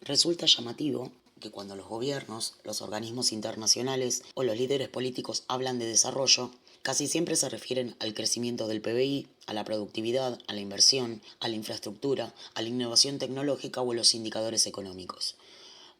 Resulta llamativo que cuando los gobiernos, los organismos internacionales o los líderes políticos hablan de desarrollo, casi siempre se refieren al crecimiento del PBI, a la productividad, a la inversión, a la infraestructura, a la innovación tecnológica o a los indicadores económicos.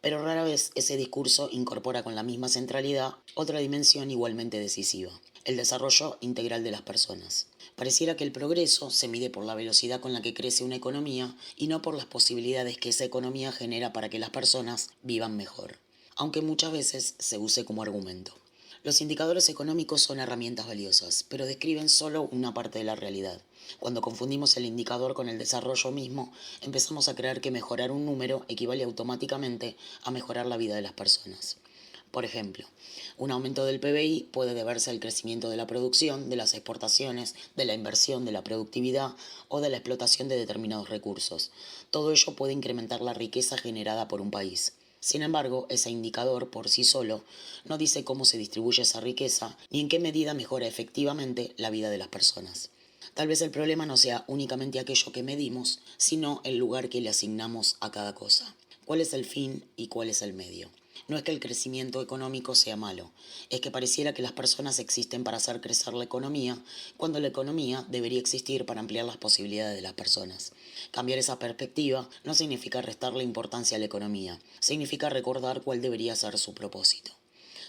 Pero rara vez ese discurso incorpora con la misma centralidad otra dimensión igualmente decisiva: el desarrollo integral de las personas. Pareciera que el progreso se mide por la velocidad con la que crece una economía y no por las posibilidades que esa economía genera para que las personas vivan mejor, aunque muchas veces se use como argumento. Los indicadores económicos son herramientas valiosas, pero describen solo una parte de la realidad. Cuando confundimos el indicador con el desarrollo mismo, empezamos a creer que mejorar un número equivale automáticamente a mejorar la vida de las personas. Por ejemplo, un aumento del PBI puede deberse al crecimiento de la producción, de las exportaciones, de la inversión, de la productividad o de la explotación de determinados recursos. Todo ello puede incrementar la riqueza generada por un país. Sin embargo, ese indicador por sí solo no dice cómo se distribuye esa riqueza ni en qué medida mejora efectivamente la vida de las personas. Tal vez el problema no sea únicamente aquello que medimos, sino el lugar que le asignamos a cada cosa. ¿Cuál es el fin y cuál es el medio? No es que el crecimiento económico sea malo, es que pareciera que las personas existen para hacer crecer la economía, cuando la economía debería existir para ampliar las posibilidades de las personas. Cambiar esa perspectiva no significa restarle importancia a la economía, significa recordar cuál debería ser su propósito.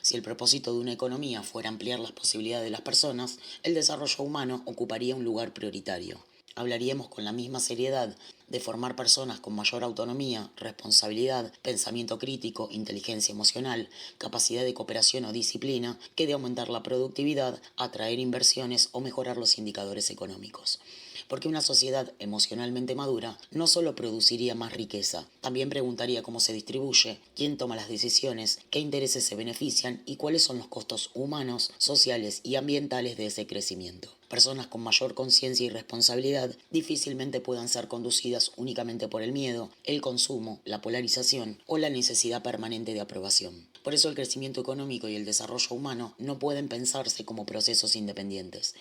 Si el propósito de una economía fuera ampliar las posibilidades de las personas, el desarrollo humano ocuparía un lugar prioritario. Hablaríamos con la misma seriedad de formar personas con mayor autonomía, responsabilidad, pensamiento crítico, inteligencia emocional, capacidad de cooperación o disciplina, que de aumentar la productividad, atraer inversiones o mejorar los indicadores económicos. Porque una sociedad emocionalmente madura no solo produciría más riqueza, también preguntaría cómo se distribuye, quién toma las decisiones, qué intereses se benefician y cuáles son los costos humanos, sociales y ambientales de ese crecimiento. Personas con mayor conciencia y responsabilidad difícilmente puedan ser conducidas únicamente por el miedo, el consumo, la polarización o la necesidad permanente de aprobación. Por eso el crecimiento económico y el desarrollo humano no pueden pensarse como procesos independientes.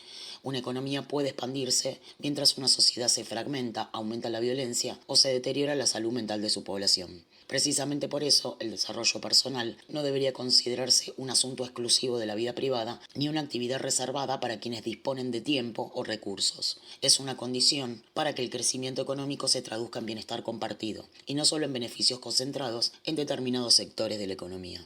Una economía puede expandirse mientras una sociedad se fragmenta, aumenta la violencia o se deteriora la salud mental de su población. Precisamente por eso, el desarrollo personal no debería considerarse un asunto exclusivo de la vida privada ni una actividad reservada para quienes disponen de tiempo o recursos. Es una condición para que el crecimiento económico se traduzca en bienestar compartido y no solo en beneficios concentrados en determinados sectores de la economía.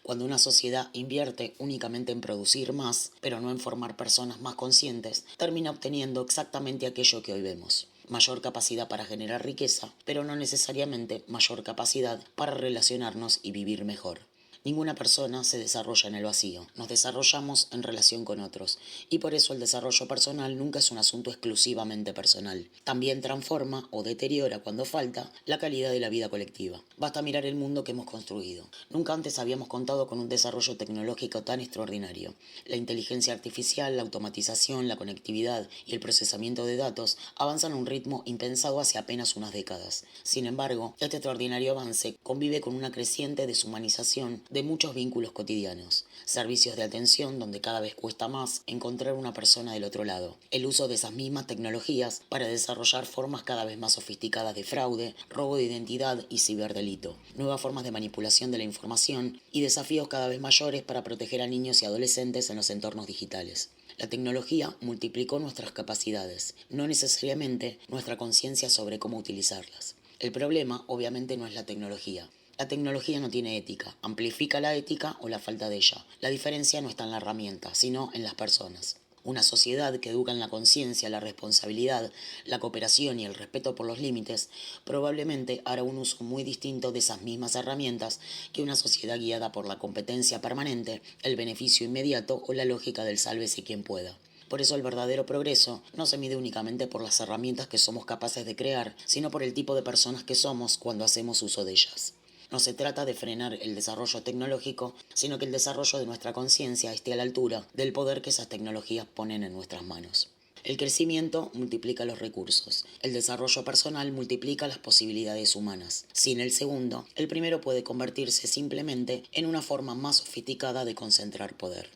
Cuando una sociedad invierte únicamente en producir más, pero no en formar personas más conscientes, termina obteniendo exactamente aquello que hoy vemos: mayor capacidad para generar riqueza, pero no necesariamente mayor capacidad para relacionarnos y vivir mejor. Ninguna persona se desarrolla en el vacío, nos desarrollamos en relación con otros, y por eso el desarrollo personal nunca es un asunto exclusivamente personal. También transforma o deteriora, cuando falta, la calidad de la vida colectiva. Basta mirar el mundo que hemos construido. Nunca antes habíamos contado con un desarrollo tecnológico tan extraordinario. La inteligencia artificial, la automatización, la conectividad y el procesamiento de datos avanzan a un ritmo impensado hace apenas unas décadas. Sin embargo, este extraordinario avance convive con una creciente deshumanización de muchos vínculos cotidianos, servicios de atención donde cada vez cuesta más encontrar una persona del otro lado, el uso de esas mismas tecnologías para desarrollar formas cada vez más sofisticadas de fraude, robo de identidad y ciberdelito, nuevas formas de manipulación de la información y desafíos cada vez mayores para proteger a niños y adolescentes en los entornos digitales. La tecnología multiplicó nuestras capacidades, no necesariamente nuestra conciencia sobre cómo utilizarlas. El problema, obviamente, no es la tecnología. La tecnología no tiene ética, amplifica la ética o la falta de ella. La diferencia no está en la herramienta, sino en las personas. Una sociedad que educa en la conciencia, la responsabilidad, la cooperación y el respeto por los límites, probablemente hará un uso muy distinto de esas mismas herramientas que una sociedad guiada por la competencia permanente, el beneficio inmediato o la lógica del sálvese quien pueda. Por eso el verdadero progreso no se mide únicamente por las herramientas que somos capaces de crear, sino por el tipo de personas que somos cuando hacemos uso de ellas. No se trata de frenar el desarrollo tecnológico, sino que el desarrollo de nuestra conciencia esté a la altura del poder que esas tecnologías ponen en nuestras manos. El crecimiento multiplica los recursos, el desarrollo personal multiplica las posibilidades humanas. Sin el segundo, el primero puede convertirse simplemente en una forma más sofisticada de concentrar poder.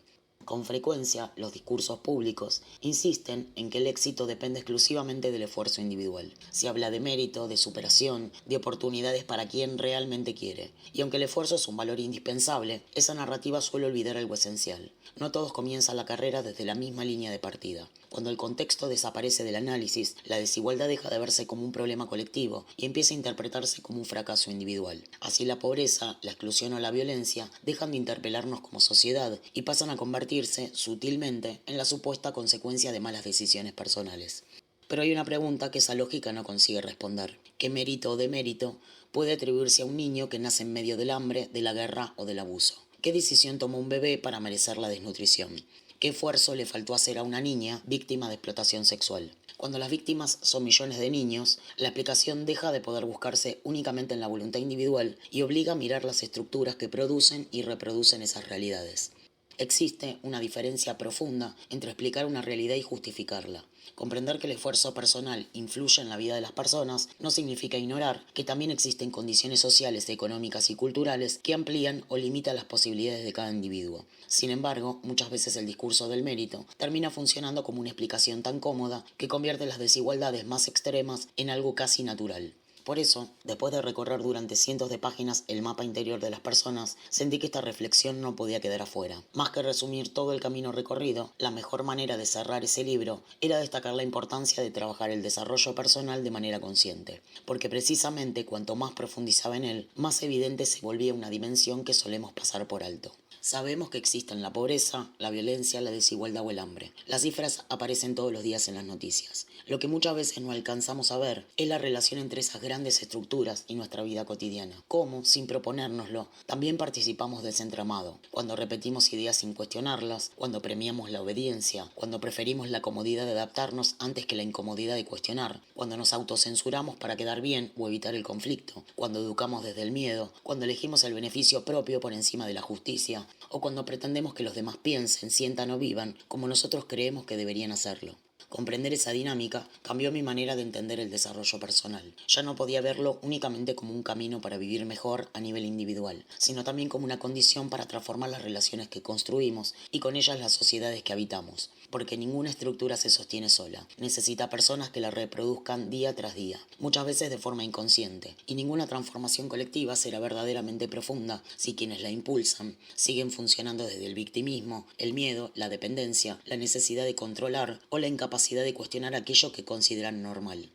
Con frecuencia, los discursos públicos insisten en que el éxito depende exclusivamente del esfuerzo individual. Se habla de mérito, de superación, de oportunidades para quien realmente quiere. Y aunque el esfuerzo es un valor indispensable, esa narrativa suele olvidar algo esencial. No todos comienzan la carrera desde la misma línea de partida. Cuando el contexto desaparece del análisis, la desigualdad deja de verse como un problema colectivo y empieza a interpretarse como un fracaso individual. Así la pobreza, la exclusión o la violencia dejan de interpelarnos como sociedad y pasan a convertirse, sutilmente, en la supuesta consecuencia de malas decisiones personales. Pero hay una pregunta que esa lógica no consigue responder. ¿Qué mérito o demérito puede atribuirse a un niño que nace en medio del hambre, de la guerra o del abuso? ¿Qué decisión tomó un bebé para merecer la desnutrición? ¿Qué esfuerzo le faltó hacer a una niña víctima de explotación sexual? Cuando las víctimas son millones de niños, la explicación deja de poder buscarse únicamente en la voluntad individual y obliga a mirar las estructuras que producen y reproducen esas realidades. Existe una diferencia profunda entre explicar una realidad y justificarla. Comprender que el esfuerzo personal influye en la vida de las personas no significa ignorar que también existen condiciones sociales, económicas y culturales que amplían o limitan las posibilidades de cada individuo. Sin embargo, muchas veces el discurso del mérito termina funcionando como una explicación tan cómoda que convierte las desigualdades más extremas en algo casi natural. Por eso, después de recorrer durante cientos de páginas el mapa interior de las personas, sentí que esta reflexión no podía quedar afuera. Más que resumir todo el camino recorrido, la mejor manera de cerrar ese libro era destacar la importancia de trabajar el desarrollo personal de manera consciente, porque precisamente cuanto más profundizaba en él, más evidente se volvía una dimensión que solemos pasar por alto. Sabemos que existen la pobreza, la violencia, la desigualdad o el hambre. Las cifras aparecen todos los días en las noticias. Lo que muchas veces no alcanzamos a ver es la relación entre esas grandes estructuras y nuestra vida cotidiana. Cómo, sin proponérnoslo, también participamos de ese entramado. Cuando repetimos ideas sin cuestionarlas, cuando premiamos la obediencia, cuando preferimos la comodidad de adaptarnos antes que la incomodidad de cuestionar, cuando nos autocensuramos para quedar bien o evitar el conflicto, cuando educamos desde el miedo, cuando elegimos el beneficio propio por encima de la justicia, o cuando pretendemos que los demás piensen, sientan o vivan como nosotros creemos que deberían hacerlo. Comprender esa dinámica cambió mi manera de entender el desarrollo personal. Ya no podía verlo únicamente como un camino para vivir mejor a nivel individual, sino también como una condición para transformar las relaciones que construimos y con ellas las sociedades que habitamos. Porque ninguna estructura se sostiene sola. Necesita personas que la reproduzcan día tras día, muchas veces de forma inconsciente. Y ninguna transformación colectiva será verdaderamente profunda si quienes la impulsan siguen funcionando desde el victimismo, el miedo, la dependencia, la necesidad de controlar o la incapacidad de cuestionar aquello que consideran normal.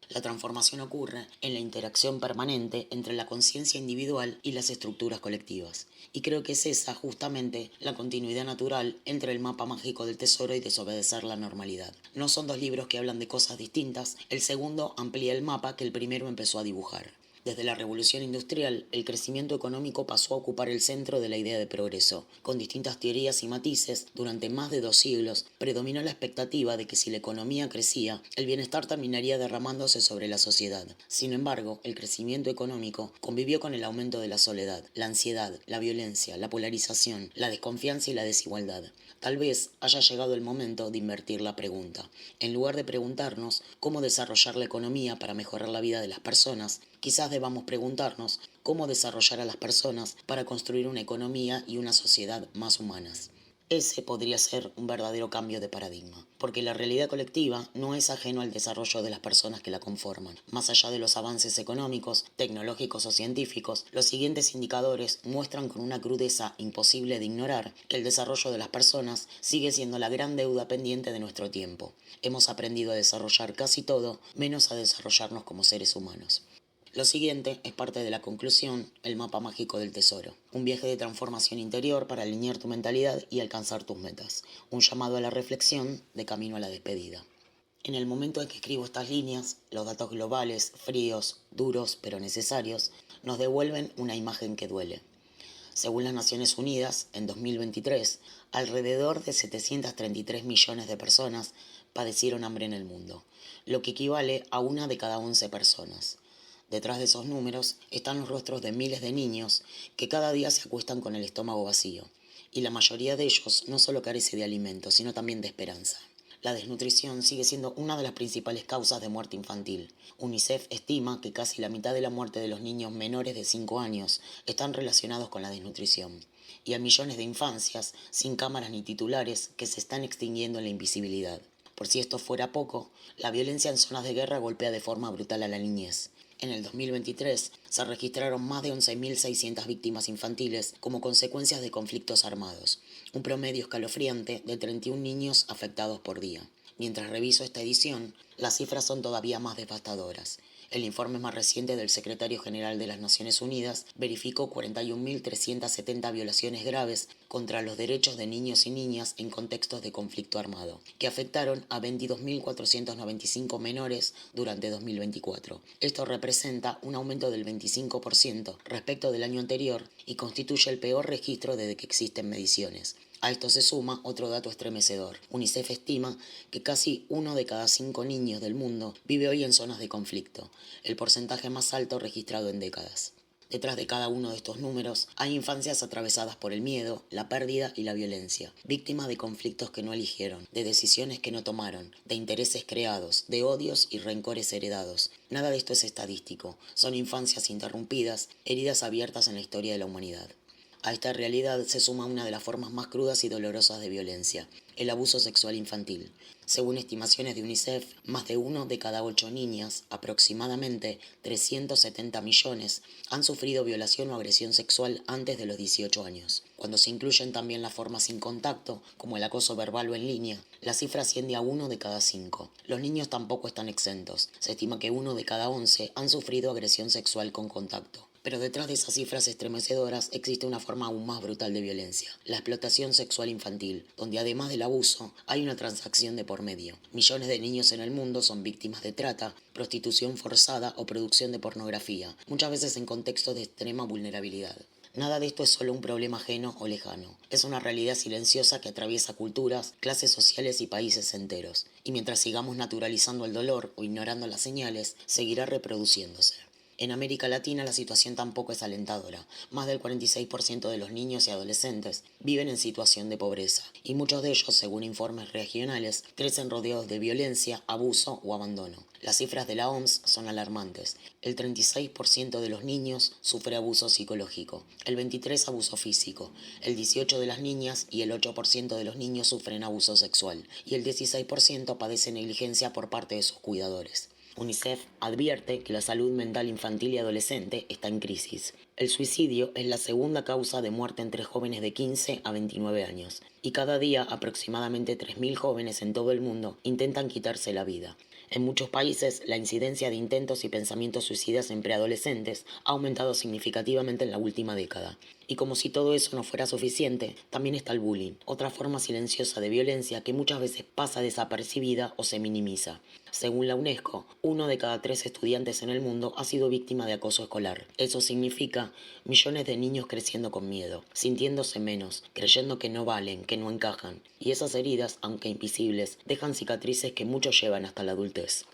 La transformación ocurre en la interacción permanente entre la conciencia individual y las estructuras colectivas. Y creo que es esa justamente la continuidad natural entre el mapa mágico del tesoro y desobedecer la normalidad. No son dos libros que hablan de cosas distintas, el segundo amplía el mapa que el primero empezó a dibujar. Desde la revolución industrial, el crecimiento económico pasó a ocupar el centro de la idea de progreso. Con distintas teorías y matices, durante más de 2 siglos, predominó la expectativa de que si la economía crecía, el bienestar terminaría derramándose sobre la sociedad. Sin embargo, el crecimiento económico convivió con el aumento de la soledad, la ansiedad, la violencia, la polarización, la desconfianza y la desigualdad. Tal vez haya llegado el momento de invertir la pregunta. En lugar de preguntarnos cómo desarrollar la economía para mejorar la vida de las personas, quizás debamos preguntarnos cómo desarrollar a las personas para construir una economía y una sociedad más humanas. Ese podría ser un verdadero cambio de paradigma, porque la realidad colectiva no es ajeno al desarrollo de las personas que la conforman. Más allá de los avances económicos, tecnológicos o científicos, los siguientes indicadores muestran con una crudeza imposible de ignorar que el desarrollo de las personas sigue siendo la gran deuda pendiente de nuestro tiempo. Hemos aprendido a desarrollar casi todo, menos a desarrollarnos como seres humanos. Lo siguiente es parte de la conclusión, el mapa mágico del tesoro. Un viaje de transformación interior para alinear tu mentalidad y alcanzar tus metas. Un llamado a la reflexión de camino a la despedida. En el momento en que escribo estas líneas, los datos globales, fríos, duros pero necesarios, nos devuelven una imagen que duele. Según las Naciones Unidas, en 2023, alrededor de 733 millones de personas padecieron hambre en el mundo, lo que equivale a 1 de cada 11 personas. Detrás de esos números están los rostros de miles de niños que cada día se acuestan con el estómago vacío, y la mayoría de ellos no solo carece de alimento, sino también de esperanza. La desnutrición sigue siendo una de las principales causas de muerte infantil. UNICEF estima que casi la mitad de la muerte de los niños menores de 5 años están relacionados con la desnutrición. Y hay millones de infancias sin cámaras ni titulares que se están extinguiendo en la invisibilidad. Por si esto fuera poco, la violencia en zonas de guerra golpea de forma brutal a la niñez. En el 2023 se registraron más de 11.600 víctimas infantiles como consecuencias de conflictos armados, un promedio escalofriante de 31 niños afectados por día. Mientras reviso esta edición, las cifras son todavía más devastadoras. El informe más reciente del Secretario General de las Naciones Unidas verificó 41.370 violaciones graves contra los derechos de niños y niñas en contextos de conflicto armado, que afectaron a 22.495 menores durante 2024. Esto representa un aumento del 25% respecto del año anterior y constituye el peor registro desde que existen mediciones. A esto se suma otro dato estremecedor. UNICEF estima que casi 1 de cada 5 niños del mundo vive hoy en zonas de conflicto, el porcentaje más alto registrado en décadas. Detrás de cada uno de estos números hay infancias atravesadas por el miedo, la pérdida y la violencia, víctimas de conflictos que no eligieron, de decisiones que no tomaron, de intereses creados, de odios y rencores heredados. Nada de esto es estadístico, son infancias interrumpidas, heridas abiertas en la historia de la humanidad. A esta realidad se suma una de las formas más crudas y dolorosas de violencia, el abuso sexual infantil. Según estimaciones de UNICEF, más de 1 de cada 8 niñas, aproximadamente 370 millones, han sufrido violación o agresión sexual antes de los 18 años. Cuando se incluyen también las formas sin contacto, como el acoso verbal o en línea, la cifra asciende a 1 de cada 5. Los niños tampoco están exentos. Se estima que 1 de cada 11 han sufrido agresión sexual con contacto. Pero detrás de esas cifras estremecedoras existe una forma aún más brutal de violencia, la explotación sexual infantil, donde además del abuso hay una transacción de por medio. Millones de niños en el mundo son víctimas de trata, prostitución forzada o producción de pornografía, muchas veces en contextos de extrema vulnerabilidad. Nada de esto es solo un problema ajeno o lejano. Es una realidad silenciosa que atraviesa culturas, clases sociales y países enteros. Y mientras sigamos naturalizando el dolor o ignorando las señales, seguirá reproduciéndose. En América Latina la situación tampoco es alentadora. Más del 46% de los niños y adolescentes viven en situación de pobreza, y muchos de ellos, según informes regionales, crecen rodeados de violencia, abuso o abandono. Las cifras de la OMS son alarmantes. El 36% de los niños sufre abuso psicológico, el 23% abuso físico, el 18% de las niñas y el 8% de los niños sufren abuso sexual, y el 16% padece negligencia por parte de sus cuidadores. UNICEF advierte que la salud mental infantil y adolescente está en crisis. El suicidio es la segunda causa de muerte entre jóvenes de 15 a 29 años, y cada día aproximadamente 3.000 jóvenes en todo el mundo intentan quitarse la vida. En muchos países, la incidencia de intentos y pensamientos suicidas en preadolescentes ha aumentado significativamente en la última década. Y como si todo eso no fuera suficiente, también está el bullying, otra forma silenciosa de violencia que muchas veces pasa desapercibida o se minimiza. Según la UNESCO, 1 de cada 3 estudiantes en el mundo ha sido víctima de acoso escolar. Eso significa millones de niños creciendo con miedo, sintiéndose menos, creyendo que no valen, que no encajan. Y esas heridas, aunque invisibles, dejan cicatrices que muchos llevan hasta la adultez.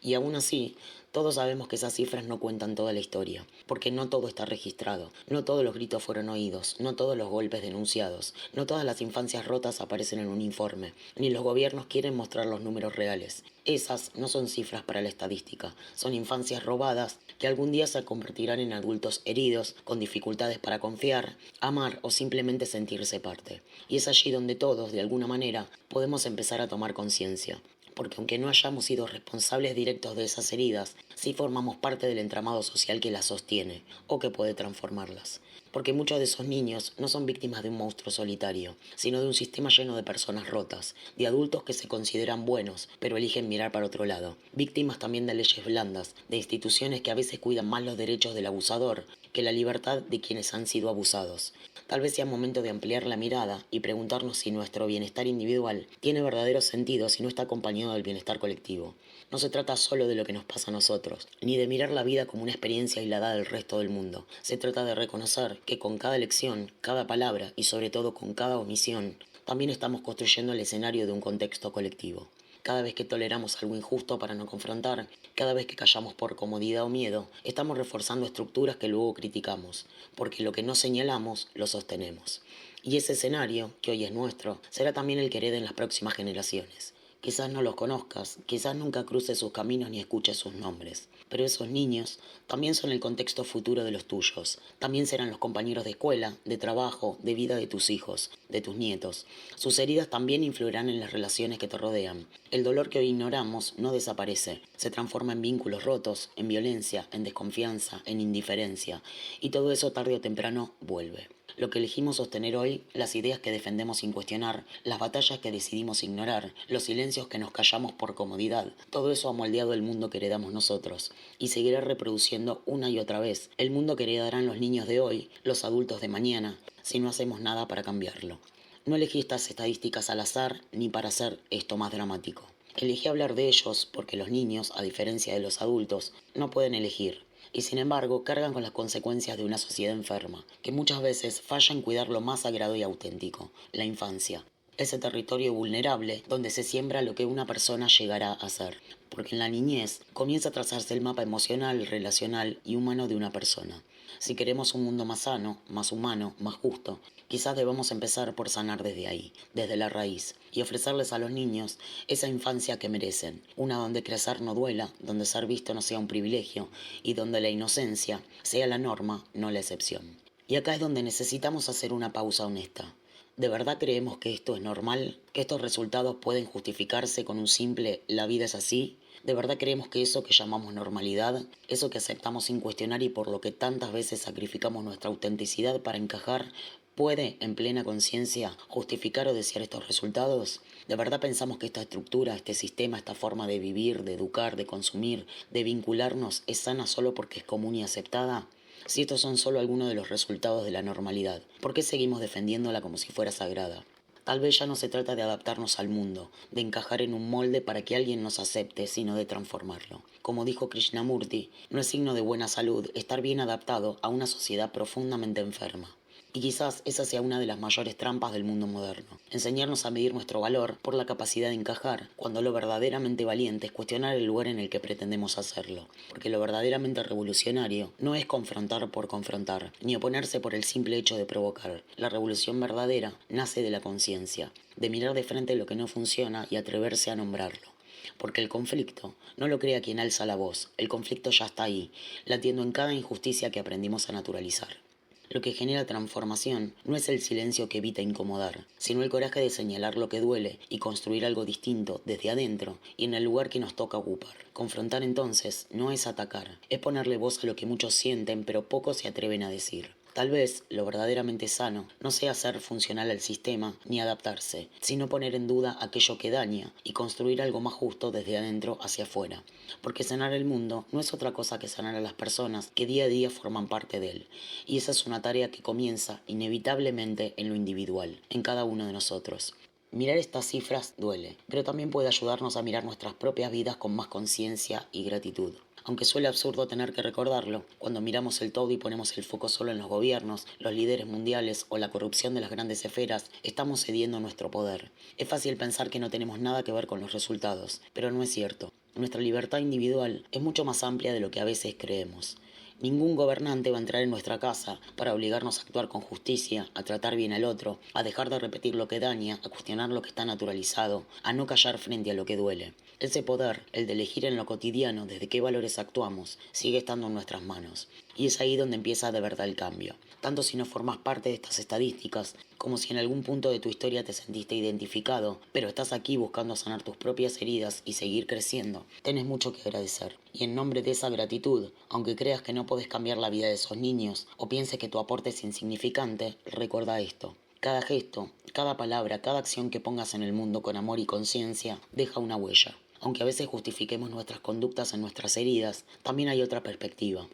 Y aún así, todos sabemos que esas cifras no cuentan toda la historia, porque no todo está registrado, no todos los gritos fueron oídos, no todos los golpes denunciados, no todas las infancias rotas aparecen en un informe, ni los gobiernos quieren mostrar los números reales. Esas no son cifras para la estadística, son infancias robadas que algún día se convertirán en adultos heridos, con dificultades para confiar, amar o simplemente sentirse parte. Y es allí donde todos, de alguna manera, podemos empezar a tomar conciencia. Porque aunque no hayamos sido responsables directos de esas heridas, sí formamos parte del entramado social que las sostiene o que puede transformarlas. Porque muchos de esos niños no son víctimas de un monstruo solitario, sino de un sistema lleno de personas rotas, de adultos que se consideran buenos, pero eligen mirar para otro lado. Víctimas también de leyes blandas, de instituciones que a veces cuidan más los derechos del abusador que la libertad de quienes han sido abusados. Tal vez sea momento de ampliar la mirada y preguntarnos si nuestro bienestar individual tiene verdadero sentido si no está acompañado del bienestar colectivo. No se trata solo de lo que nos pasa a nosotros, ni de mirar la vida como una experiencia aislada del resto del mundo. Se trata de reconocer que con cada elección, cada palabra y sobre todo con cada omisión, también estamos construyendo el escenario de un contexto colectivo. Cada vez que toleramos algo injusto para no confrontar, cada vez que callamos por comodidad o miedo, estamos reforzando estructuras que luego criticamos, porque lo que no señalamos, lo sostenemos. Y ese escenario, que hoy es nuestro, será también el que hereden las próximas generaciones, Quizás no los conozcas, quizás nunca cruces sus caminos ni escuches sus nombres, pero esos niños también son el contexto futuro de los tuyos, también serán los compañeros de escuela, de trabajo, de vida de tus hijos, de tus nietos. Sus heridas también influirán en las relaciones que te rodean. El dolor que hoy ignoramos no desaparece, se transforma en vínculos rotos, en violencia, en desconfianza, en indiferencia, y todo eso tarde o temprano vuelve. Lo que elegimos sostener hoy, las ideas que defendemos sin cuestionar, las batallas que decidimos ignorar, los silencios que nos callamos por comodidad, todo eso ha moldeado el mundo que heredamos nosotros y seguirá reproduciendo una y otra vez el mundo que heredarán los niños de hoy, los adultos de mañana, si no hacemos nada para cambiarlo. No elegí estas estadísticas al azar ni para hacer esto más dramático. Elegí hablar de ellos porque los niños, a diferencia de los adultos, no pueden elegir y sin embargo cargan con las consecuencias de una sociedad enferma, que muchas veces falla en cuidar lo más sagrado y auténtico, la infancia. Ese territorio vulnerable donde se siembra lo que una persona llegará a ser, porque en la niñez comienza a trazarse el mapa emocional, relacional y humano de una persona. Si queremos un mundo más sano, más humano, más justo, quizás debamos empezar por sanar desde ahí, desde la raíz, y ofrecerles a los niños esa infancia que merecen, una donde crecer no duela, donde ser visto no sea un privilegio y donde la inocencia sea la norma, no la excepción. Y acá es donde necesitamos hacer una pausa honesta. ¿De verdad creemos que esto es normal? ¿Que estos resultados pueden justificarse con un simple "la vida es así"? ¿De verdad creemos que eso que llamamos normalidad, eso que aceptamos sin cuestionar y por lo que tantas veces sacrificamos nuestra autenticidad para encajar, puede, en plena conciencia, justificar o desear estos resultados? ¿De verdad pensamos que esta estructura, este sistema, esta forma de vivir, de educar, de consumir, de vincularnos es sana solo porque es común y aceptada? Si estos son solo algunos de los resultados de la normalidad, ¿por qué seguimos defendiéndola como si fuera sagrada? Tal vez ya no se trata de adaptarnos al mundo, de encajar en un molde para que alguien nos acepte, sino de transformarlo. Como dijo Krishnamurti, no es signo de buena salud estar bien adaptado a una sociedad profundamente enferma. Y quizás esa sea una de las mayores trampas del mundo moderno. Enseñarnos a medir nuestro valor por la capacidad de encajar, cuando lo verdaderamente valiente es cuestionar el lugar en el que pretendemos hacerlo. Porque lo verdaderamente revolucionario no es confrontar por confrontar, ni oponerse por el simple hecho de provocar. La revolución verdadera nace de la conciencia, de mirar de frente lo que no funciona y atreverse a nombrarlo. Porque el conflicto no lo crea quien alza la voz, el conflicto ya está ahí, latiendo en cada injusticia que aprendimos a naturalizar. Lo que genera transformación no es el silencio que evita incomodar, sino el coraje de señalar lo que duele y construir algo distinto desde adentro y en el lugar que nos toca ocupar. Confrontar entonces no es atacar, es ponerle voz a lo que muchos sienten pero pocos se atreven a decir. Tal vez lo verdaderamente sano no sea ser funcional al sistema ni adaptarse, sino poner en duda aquello que daña y construir algo más justo desde adentro hacia afuera. Porque sanar el mundo no es otra cosa que sanar a las personas que día a día forman parte de él. Y esa es una tarea que comienza inevitablemente en lo individual, en cada uno de nosotros. Mirar estas cifras duele, pero también puede ayudarnos a mirar nuestras propias vidas con más conciencia y gratitud. Aunque suele absurdo tener que recordarlo, cuando miramos el todo y ponemos el foco solo en los gobiernos, los líderes mundiales o la corrupción de las grandes esferas, estamos cediendo nuestro poder. Es fácil pensar que no tenemos nada que ver con los resultados, pero no es cierto. Nuestra libertad individual es mucho más amplia de lo que a veces creemos. Ningún gobernante va a entrar en nuestra casa para obligarnos a actuar con justicia, a tratar bien al otro, a dejar de repetir lo que daña, a cuestionar lo que está naturalizado, a no callar frente a lo que duele. Ese poder, el de elegir en lo cotidiano desde qué valores actuamos, sigue estando en nuestras manos. Y es ahí donde empieza de verdad el cambio. Tanto si no formas parte de estas estadísticas, como si en algún punto de tu historia te sentiste identificado, pero estás aquí buscando sanar tus propias heridas y seguir creciendo, tenés mucho que agradecer. Y en nombre de esa gratitud, aunque creas que no podés cambiar la vida de esos niños, o pienses que tu aporte es insignificante, recuerda esto. Cada gesto, cada palabra, cada acción que pongas en el mundo con amor y conciencia, deja una huella. Aunque a veces justifiquemos nuestras conductas en nuestras heridas, también hay otra perspectiva.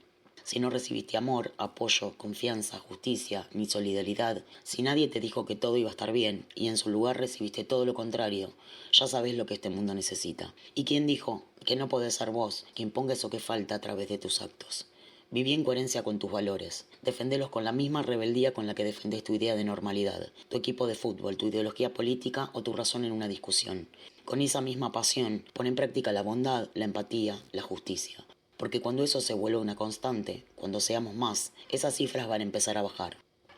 Si no recibiste amor, apoyo, confianza, justicia, ni solidaridad, si nadie te dijo que todo iba a estar bien y en su lugar recibiste todo lo contrario, ya sabes lo que este mundo necesita. ¿Y quién dijo que no podés ser vos quien ponga eso que falta a través de tus actos? Viví en coherencia con tus valores. Defendelos con la misma rebeldía con la que defendés tu idea de normalidad, tu equipo de fútbol, tu ideología política o tu razón en una discusión. Con esa misma pasión, pon en práctica la bondad, la empatía, la justicia. Porque cuando eso se vuelve una constante, cuando seamos más, esas cifras van a empezar a bajar.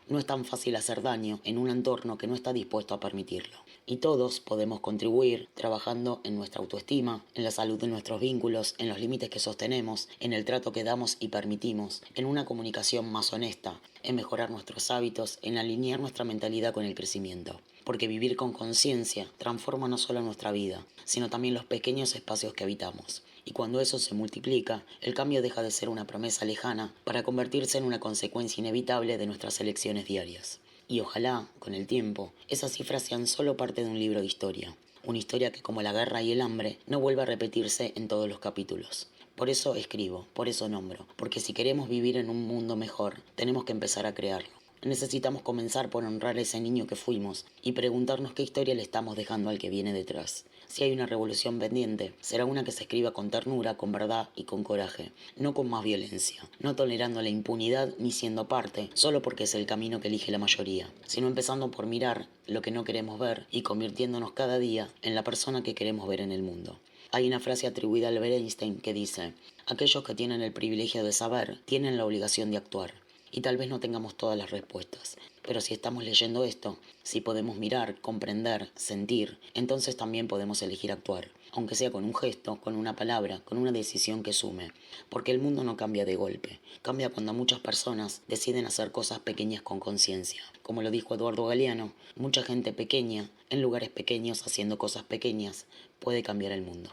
No es tan fácil hacer daño en un entorno que no está dispuesto a permitirlo. Y todos podemos contribuir trabajando en nuestra autoestima, en la salud de nuestros vínculos, en los límites que sostenemos, en el trato que damos y permitimos, en una comunicación más honesta, en mejorar nuestros hábitos, en alinear nuestra mentalidad con el crecimiento. Porque vivir con conciencia transforma no solo nuestra vida, sino también los pequeños espacios que habitamos. Y cuando eso se multiplica, el cambio deja de ser una promesa lejana para convertirse en una consecuencia inevitable de nuestras elecciones diarias. Y ojalá, con el tiempo, esas cifras sean solo parte de un libro de historia. Una historia que, como la guerra y el hambre, no vuelva a repetirse en todos los capítulos. Por eso escribo, por eso nombro, porque si queremos vivir en un mundo mejor, tenemos que empezar a crearlo. Necesitamos comenzar por honrar a ese niño que fuimos y preguntarnos qué historia le estamos dejando al que viene detrás. Si hay una revolución pendiente, será una que se escriba con ternura, con verdad y con coraje, no con más violencia, no tolerando la impunidad ni siendo parte, solo porque es el camino que elige la mayoría, sino empezando por mirar lo que no queremos ver y convirtiéndonos cada día en la persona que queremos ver en el mundo. Hay una frase atribuida a Albert Einstein que dice: aquellos que tienen el privilegio de saber, tienen la obligación de actuar. Y tal vez no tengamos todas las respuestas, pero si estamos leyendo esto, si podemos mirar, comprender, sentir, entonces también podemos elegir actuar, aunque sea con un gesto, con una palabra, con una decisión que sume, porque el mundo no cambia de golpe, cambia cuando muchas personas deciden hacer cosas pequeñas con conciencia. Como lo dijo Eduardo Galeano, mucha gente pequeña, en lugares pequeños, haciendo cosas pequeñas, puede cambiar el mundo.